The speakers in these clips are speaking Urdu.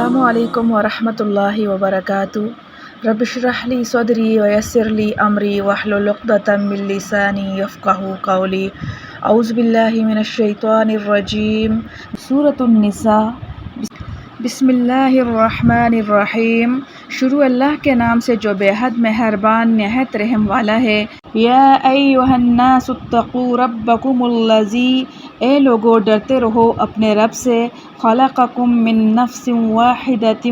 السلام علیکم ورحمۃ اللہ وبرکاتہ۔ رب اشرح لی صدری ویسر لی امری واحلل عقدۃ من لسانی یفقہوا قولی۔ اعوذ باللہ من الشیطان الرجیم۔ سورۃ النساء۔ بسم اللہ الرحمن الرحیم۔ شروع اللہ کے نام سے جو بے حد مہربان نہایت رحم والا ہے۔ یا ایھا الناس اتقوا ربکم الذی، اے لوگو ڈرتے رہو اپنے رب سے، خلقکم من نفس واحدۃ،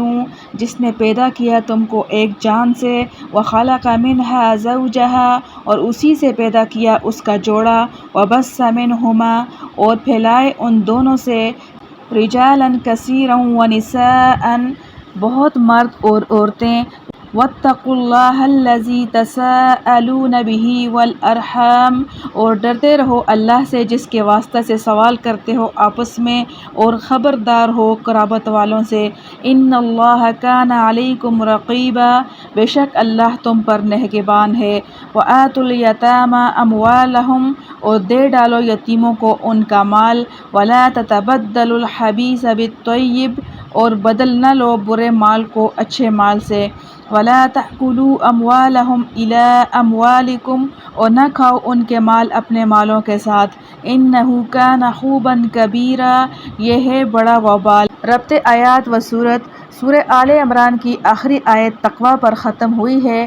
جس نے پیدا کیا تم کو ایک جان سے، وخلق منہا زوجہا، اور اسی سے پیدا کیا اس کا جوڑا، وبث منہما، اور پھیلائے ان دونوں سے، رجالا کثیرا ونساء، بہت مرد اور عورتیں، واتقوا اللہ الذی تساءلون بہ والارحام، اور ڈرتے رہو اللہ سے جس کے واسطہ سے سوال کرتے ہو آپس میں اور خبردار ہو قرابت والوں سے، ان اللہ کان علیکم رقیبا، بے شک اللہ تم پر نگہبان ہے، وآتوا الیتامی اموالہم، اور دے ڈالو یتیموں کو ان کا مال، ولا تتبدلوا الخبیث بالطیب، اور بدل نہ لو برے مال کو اچھے مال سے، ولا تأکلوا اموالہم الی اموالکم، اور نہ کھاؤ ان کے مال اپنے مالوں کے ساتھ، انہ کان حوبا کبیرا، یہ ہے بڑا وبال۔ ربط آیات و سورہ آل عمران کی آخری آیت تقوی پر ختم ہوئی ہے،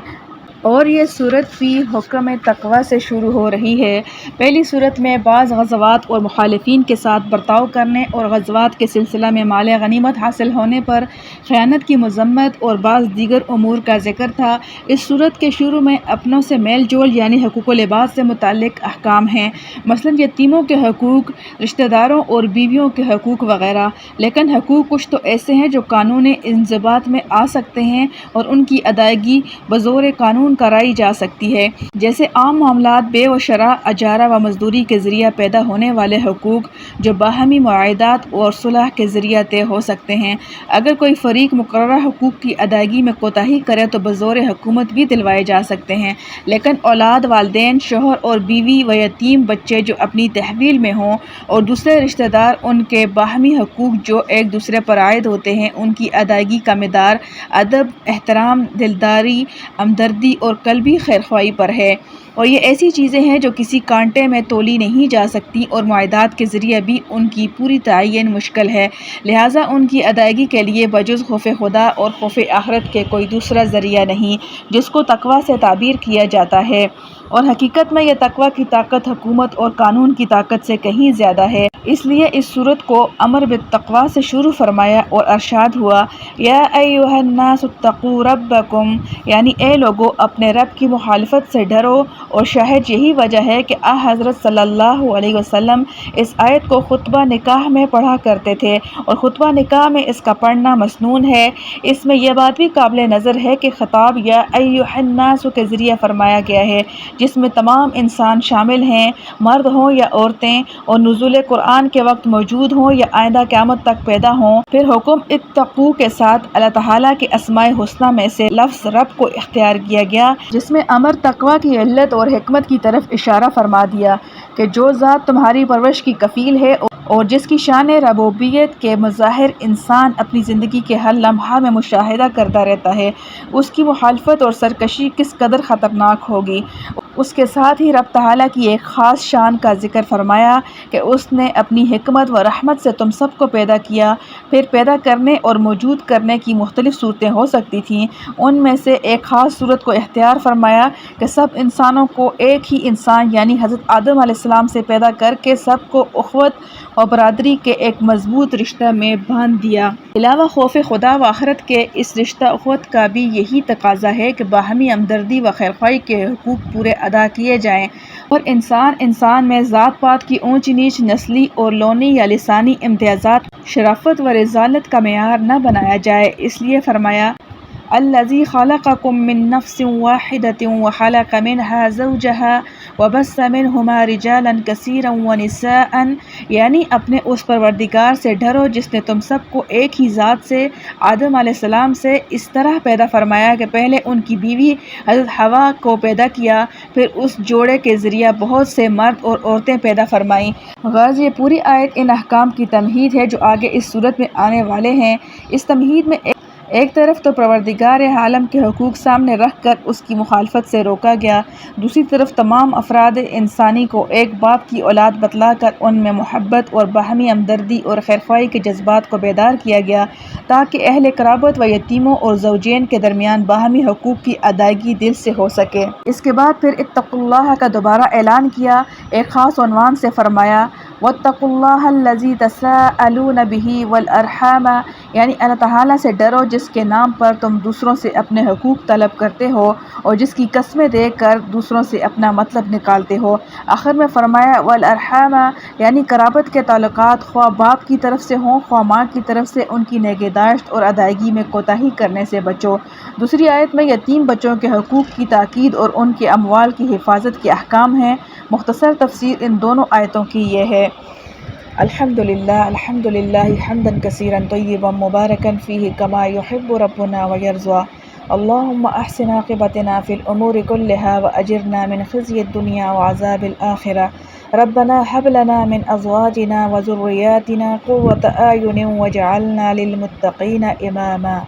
اور یہ سورت بھی حکم تقوی سے شروع ہو رہی ہے۔ پہلی سورت میں بعض غزوات اور مخالفین کے ساتھ برتاؤ کرنے اور غزوات کے سلسلہ میں مال غنیمت حاصل ہونے پر خیانت کی مذمت اور بعض دیگر امور کا ذکر تھا۔ اس سورت کے شروع میں اپنوں سے میل جول یعنی حقوق العباد سے متعلق احکام ہیں، مثلاً یتیموں کے حقوق، رشتہ داروں اور بیویوں کے حقوق وغیرہ، لیکن حقوق کچھ تو ایسے ہیں جو قانون انضباط میں آ سکتے ہیں اور ان کی ادائیگی بزور قانون کرائی جا سکتی ہے، جیسے عام معاملات، بے و شراء، اجارہ و مزدوری کے ذریعہ پیدا ہونے والے حقوق جو باہمی معاہدات اور صلح کے ذریعہ طے ہو سکتے ہیں۔ اگر کوئی فریق مقررہ حقوق کی ادائیگی میں کوتاہی کرے تو بزور حکومت بھی دلوائے جا سکتے ہیں، لیکن اولاد، والدین، شوہر اور بیوی و یتیم بچے جو اپنی تحویل میں ہوں، اور دوسرے رشتہ دار، ان کے باہمی حقوق جو ایک دوسرے پر عائد ہوتے ہیں، ان کی ادائیگی کا مدار ادب، احترام، دلداری، ہمدردی اور قلبی خیرخواہی پر ہے، اور یہ ایسی چیزیں ہیں جو کسی کانٹے میں تولی نہیں جا سکتی اور معاہدات کے ذریعے بھی ان کی پوری تعین مشکل ہے، لہٰذا ان کی ادائیگی کے لیے بجز خوف خدا اور خوف آخرت کے کوئی دوسرا ذریعہ نہیں، جس کو تقوی سے تعبیر کیا جاتا ہے، اور حقیقت میں یہ تقوی کی طاقت حکومت اور قانون کی طاقت سے کہیں زیادہ ہے۔ اس لیے اس سورت کو امر بالتقوی سے شروع فرمایا اور ارشاد ہوا، یا ایھا الناس اتقوا ربکم، یعنی اے لوگو اپنے رب کی مخالفت سے ڈرو، اور شاید یہی وجہ ہے کہ حضرت صلی اللہ علیہ وسلم اس آیت کو خطبہ نکاح میں پڑھا کرتے تھے، اور خطبہ نکاح میں اس کا پڑھنا مسنون ہے۔ اس میں یہ بات بھی قابل نظر ہے کہ خطاب یا ایھا الناس کے ذریعے فرمایا گیا ہے، جس میں تمام انسان شامل ہیں، مرد ہوں یا عورتیں، اور نزول قرآن کے وقت موجود ہوں یا آئندہ قیامت تک پیدا ہوں۔ پھر حکم اتقوا کے ساتھ اللہ تعالیٰ کے اسماء الحسنی میں سے لفظ رب کو اختیار کیا گیا، جس میں امر تقوی کی علت اور حکمت کی طرف اشارہ فرما دیا کہ جو ذات تمہاری پرورش کی کفیل ہے اور جس کی شان ربوبیت کے مظاہر انسان اپنی زندگی کے ہر لمحہ میں مشاہدہ کرتا رہتا ہے، اس کی مخالفت اور سرکشی کس قدر خطرناک ہوگی۔ اس کے ساتھ ہی رب تعالیٰ کی ایک خاص شان کا ذکر فرمایا کہ اس نے اپنی حکمت و رحمت سے تم سب کو پیدا کیا، پھر پیدا کرنے اور موجود کرنے کی مختلف صورتیں ہو سکتی تھیں، ان میں سے ایک خاص صورت کو اختیار فرمایا کہ سب انسانوں کو ایک ہی انسان یعنی حضرت آدم علیہ السلام سے پیدا کر کے سب کو اخوت و برادری کے ایک مضبوط رشتہ میں باندھ دیا۔ علاوہ خوف خدا و آخرت کے اس رشتہ اخوت کا بھی یہی تقاضا ہے کہ باہمی ہمدردی و خیرخواہی کے حقوق پورے ادا کیے جائیں، اور انسان میں ذات پات کی اونچ نیچ، نسلی اور لونی یا لسانی امتیازات شرافت و رذالت کا معیار نہ بنایا جائے۔ اس لیے فرمایا، الذی خلقکم من نفس واحدۃ وخلق منها زوجها وبث منهما رجالا كثيرا ونساء، یعنی اپنے اس پروردگار سے ڈرو جس نے تم سب کو ایک ہی ذات سے آدم علیہ السلام سے اس طرح پیدا فرمایا کہ پہلے ان کی بیوی حضرت حوا کو پیدا کیا، پھر اس جوڑے کے ذریعہ بہت سے مرد اور عورتیں پیدا فرمائیں۔ غرض یہ پوری آیت ان احکام کی تمہید ہے جو آگے اس صورت میں آنے والے ہیں۔ اس تمہید میں ایک طرف تو پروردگار عالم کے حقوق سامنے رکھ کر اس کی مخالفت سے روکا گیا، دوسری طرف تمام افراد انسانی کو ایک باپ کی اولاد بتلا کر ان میں محبت اور باہمی ہمدردی اور خیرخواہی کے جذبات کو بیدار کیا گیا تاکہ اہل قرابت و یتیموں اور زوجین کے درمیان باہمی حقوق کی ادائیگی دل سے ہو سکے۔ اس کے بعد پھر اتقوا اللہ کا دوبارہ اعلان کیا، ایک خاص عنوان سے فرمایا واتقوا اللہ الذی تساءلون بہ والارحام، یعنی اللہ تعالیٰ سے ڈرو جس کے نام پر تم دوسروں سے اپنے حقوق طلب کرتے ہو اور جس کی قسمیں دے کر دوسروں سے اپنا مطلب نکالتے ہو۔ آخر میں فرمایا والارحام، یعنی قرابت کے تعلقات خواہ باپ کی طرف سے ہوں خواہ ماں کی طرف سے، ان کی نگہداشت اور ادائیگی میں کوتاہی کرنے سے بچو۔ دوسری آیت میں یتیم بچوں کے حقوق کی تاکید اور ان کے اموال کی حفاظت کے احکام ہیں۔ مختصر تفسیر ان دونوں آیتوں کی یہ ہے۔ الحمدللہ حمدا کثیرا طیبا مبارکا فیہ کما یحب ربنا ویرضی۔ اللہم احسن عاقبتنا فی الامور کلہا واجرنا من خزی الدنیا وعذاب الآخرہ۔ ربنا هب لنا من ازواجنا وذریاتنا قرۃ اعین واجعلنا للمتقین اماما۔